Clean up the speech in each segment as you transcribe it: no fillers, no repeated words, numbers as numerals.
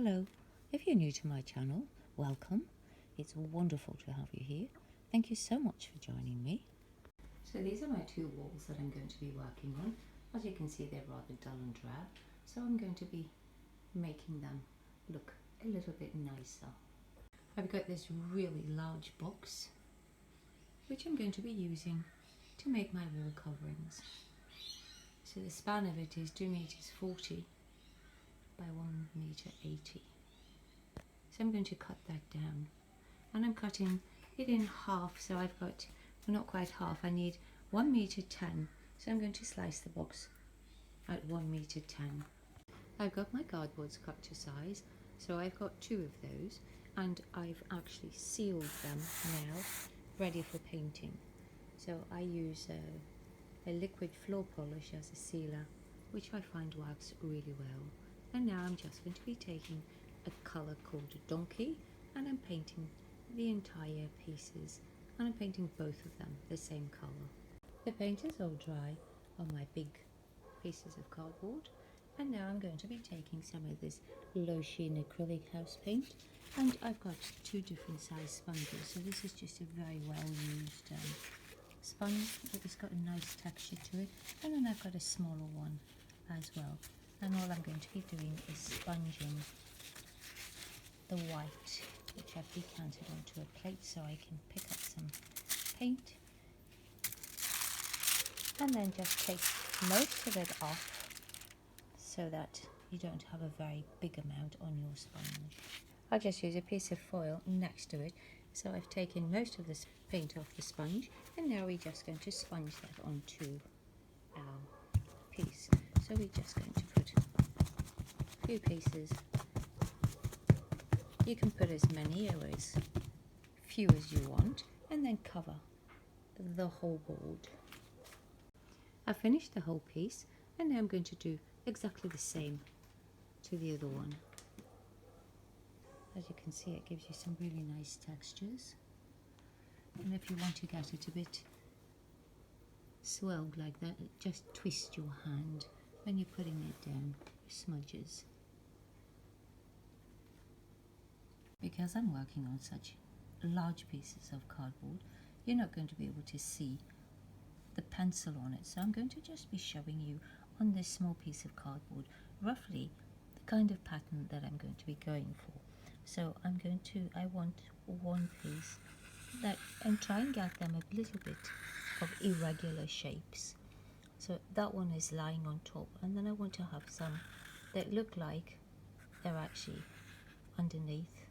Hello, if you're new to my channel, welcome. It's wonderful to have you here. Thank you so much for joining me. So these are my two walls that I'm going to be working on. As you can see, they're rather dull and drab, so I'm going to be making them look a little bit nicer. I've got this really large box which I'm going to be using to make my wall coverings. So the span of it is 2 meters 40 by 1 meter 80. So I'm going to cut that down, and I'm cutting it in half, so I've got, well, not quite half, I need 1 meter 10, so I'm going to slice the box at 1 meter 10. I've got my cardboards cut to size, so I've got 2 of those, and I've actually sealed them now, ready for painting. So I use a liquid floor polish as a sealer, which I find works really well. And now I'm just going to be taking a colour called Donkey, and I'm painting the entire pieces, and I'm painting both of them the same colour. The paint is all dry on my big pieces of cardboard, and now I'm going to be taking some of this low sheen acrylic house paint, and I've got 2 different size sponges, so this is just a very well used sponge, but it's got a nice texture to it, and then I've got a smaller one as well, and all I'm going to be doing is sponging the white, which I've decanted onto a plate so I can pick up some paint, and then just take most of it off so that you don't have a very big amount on your sponge. I'll just use a piece of foil next to it. So I've taken most of this paint off the sponge, and now we're just going to sponge that onto our piece. So we're just going to put a few pieces. You can put as many or as few as you want, and then cover the whole board. I've finished the whole piece, and now I'm going to do exactly the same to the other one. As you can see, it gives you some really nice textures, and if you want to get it a bit swelled like that, just twist your hand when you're putting it down, smudges. Because I'm working on such large pieces of cardboard, you're not going to be able to see the pencil on it, so I'm going to just be showing you on this small piece of cardboard roughly the kind of pattern that I'm going to be going for. So I want one piece that, and try and get them a little bit of irregular shapes. So that one is lying on top, and then I want to have some that look like they're actually underneath,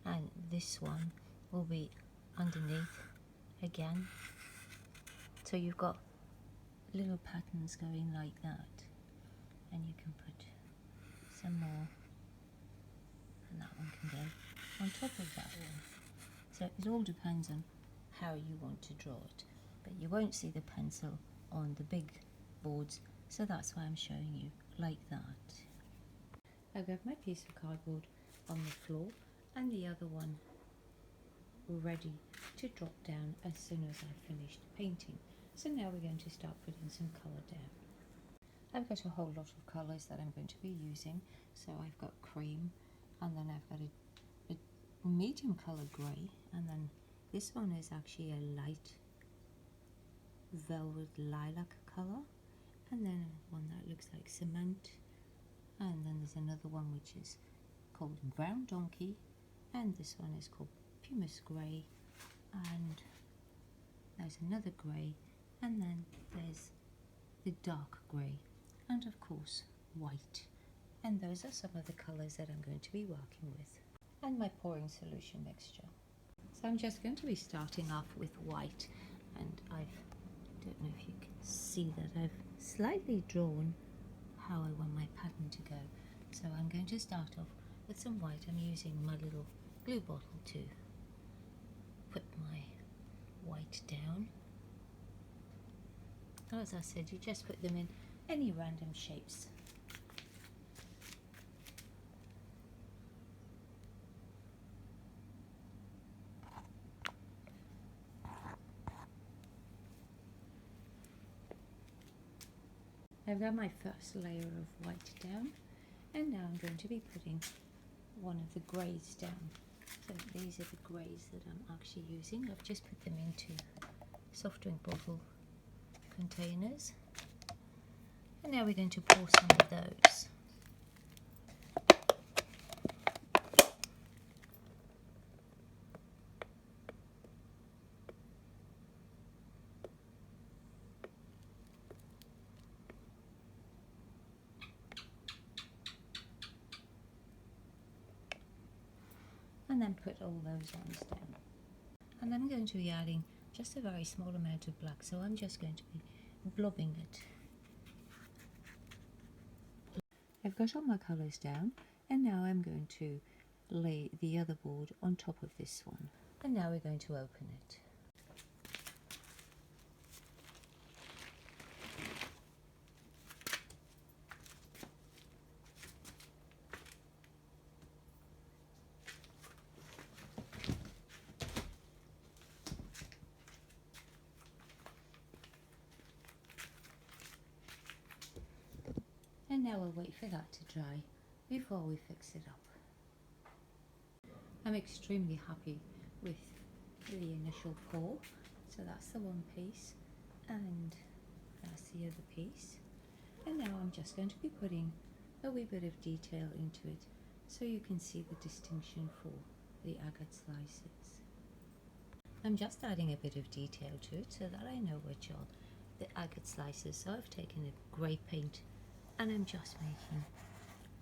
and this one will be underneath again. So you've got little patterns going like that, and you can put some more, and that one can go on top of that one. So it all depends on how you want to draw it, but you won't see the pencil on the big boards, so that's why I'm showing you like that. I've got my piece of cardboard on the floor and the other one ready to drop down as soon as I've finished painting. So now we're going to start putting some colour down. I've got a whole lot of colours that I'm going to be using. So I've got cream, and then I've got a medium colour grey, and then this one is actually a light velvet lilac colour, and then one that looks like cement, and then there's another one which is called brown donkey, and this one is called pumice grey, and there's another grey, and then there's the dark grey, and of course white. And those are some of the colours that I'm going to be working with, and my pouring solution mixture. So I'm just going to be starting off with white, and I don't know if you can see that I've slightly drawn how I want my pattern to go. So I'm going to start off with some white. I'm using my little glue bottle to put my white down. As I said, you just put them in any random shapes. I've got my first layer of white down, and now I'm going to be putting one of the greys down. So these are the greys that I'm actually using. I've just put them into soft drink bottle containers. And now we're going to pour some of those. And then put all those ones down. And I'm going to be adding just a very small amount of black, so I'm just going to be blobbing it. I've got all my colours down, and now I'm going to lay the other board on top of this one. And now we're going to open it. And now we'll wait for that to dry before we fix it up. I'm extremely happy with the initial pour. So that's the one piece, and that's the other piece. And now I'm just going to be putting a wee bit of detail into it so you can see the distinction for the agate slices. I'm just adding a bit of detail to it so that I know which are the agate slices. So I've taken a grey paint and I'm just making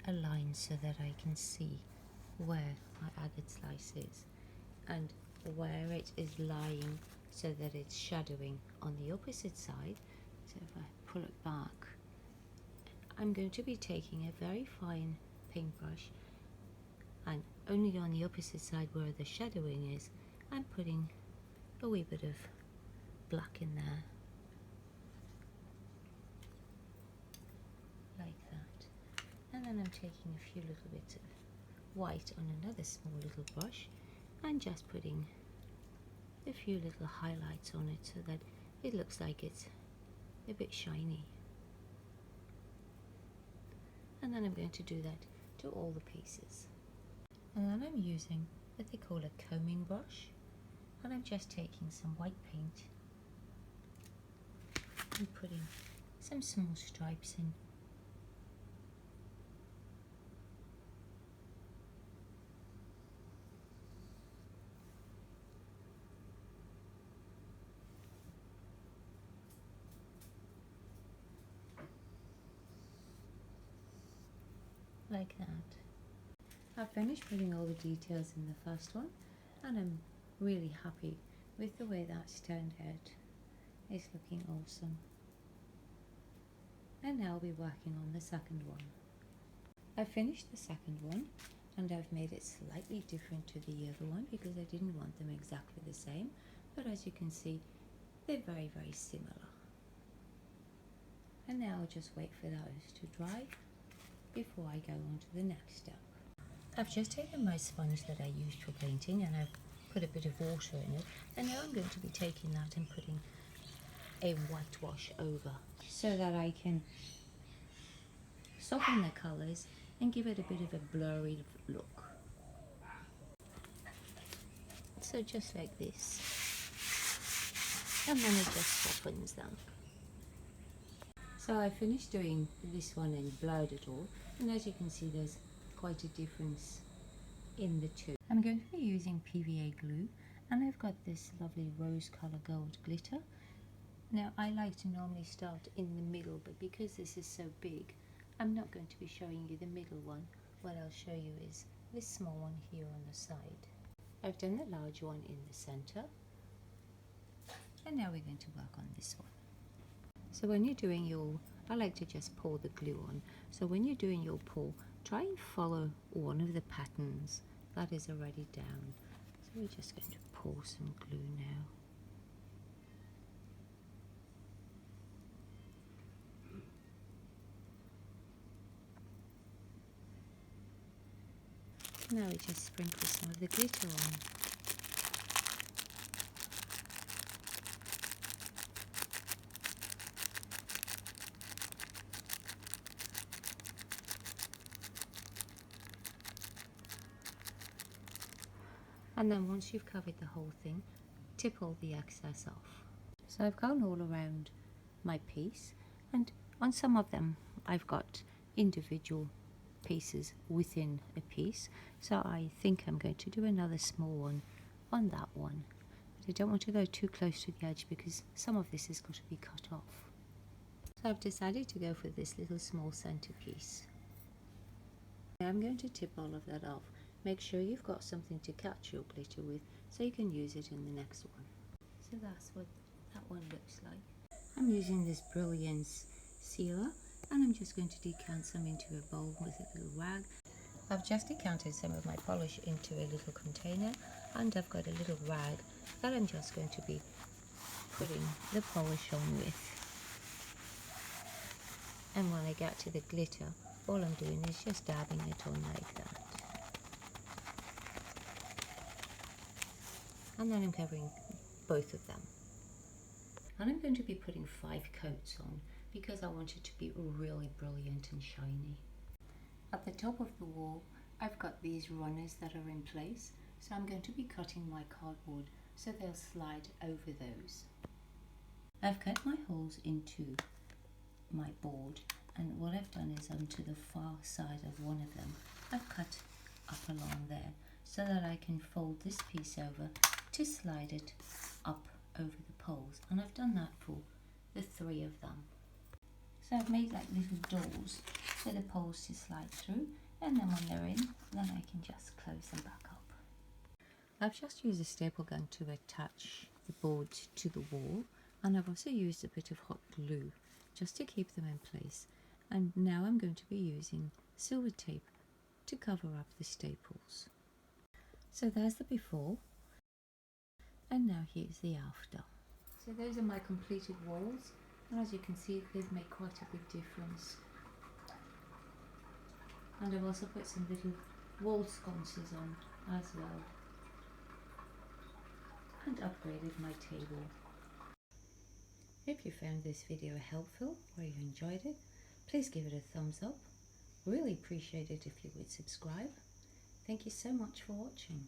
a line so that I can see where my agate slice is and where it is lying so that it's shadowing on the opposite side. So if I pull it back, I'm going to be taking a very fine paintbrush, and only on the opposite side where the shadowing is, I'm putting a wee bit of black in there, like that. And then I'm taking a few little bits of white on another small little brush and just putting a few little highlights on it so that it looks like it's a bit shiny. And then I'm going to do that to all the pieces. And then I'm using what they call a combing brush, and I'm just taking some white paint and putting some small stripes in. Like that. I've finished putting all the details in the first one, and I'm really happy with the way that's turned out. It's looking awesome. And now I'll be working on the second one. I've finished the second one, and I've made it slightly different to the other one because I didn't want them exactly the same, but as you can see, they're very, very similar. And now I'll just wait for those to dry before I go on to the next step. I've just taken my sponge that I used for painting and I've put a bit of water in it, and now I'm going to be taking that and putting a whitewash over so that I can soften the colours and give it a bit of a blurry look. So just like this, and then it just softens them. So I finished doing this one and blurred it all, and as you can see there's quite a difference in the two. I'm going to be using PVA glue, and I've got this lovely rose colour gold glitter. Now I like to normally start in the middle, but because this is so big, I'm not going to be showing you the middle one. What I'll show you is this small one here on the side. I've done the large one in the centre, and now we're going to work on this one. So when you're doing your, I like to just pour the glue on. So when you're doing your pour, try and follow one of the patterns that is already down. So we're just going to pour some glue now. Now we just sprinkle some of the glitter on. And then once you've covered the whole thing, tip all the excess off. So I've gone all around my piece, and on some of them I've got individual pieces within a piece, so I think I'm going to do another small one on that one, but I don't want to go too close to the edge because some of this has got to be cut off. So I've decided to go for this little small centerpiece. I'm going to tip all of that off. Make sure you've got something to catch your glitter with so you can use it in the next one. So that's what that one looks like. I'm using this Brilliance sealer, and I'm just going to decant some into a bowl with a little rag. I've just decanted some of my polish into a little container, and I've got a little rag that I'm just going to be putting the polish on with. And when I get to the glitter, all I'm doing is just dabbing it on like that. And then I'm covering both of them. And I'm going to be putting 5 coats on because I want it to be really brilliant and shiny. At the top of the wall, I've got these runners that are in place, so I'm going to be cutting my cardboard so they'll slide over those. I've cut my holes into my board, and what I've done is onto the far side of one of them, I've cut up along there so that I can fold this piece over to slide it up over the poles, and I've done that for the 3 of them. So I've made like little doors for the poles to slide through, and then when they're in, then I can just close them back up. I've just used a staple gun to attach the boards to the wall, and I've also used a bit of hot glue just to keep them in place. And now I'm going to be using silver tape to cover up the staples. So there's the before, and now here's the after. So those are my completed walls, and as you can see, they've made quite a big difference. And I've also put some little wall sconces on as well, and upgraded my table. If you found this video helpful or you enjoyed it, please give it a thumbs up. Really appreciate it if you would subscribe. Thank you so much for watching.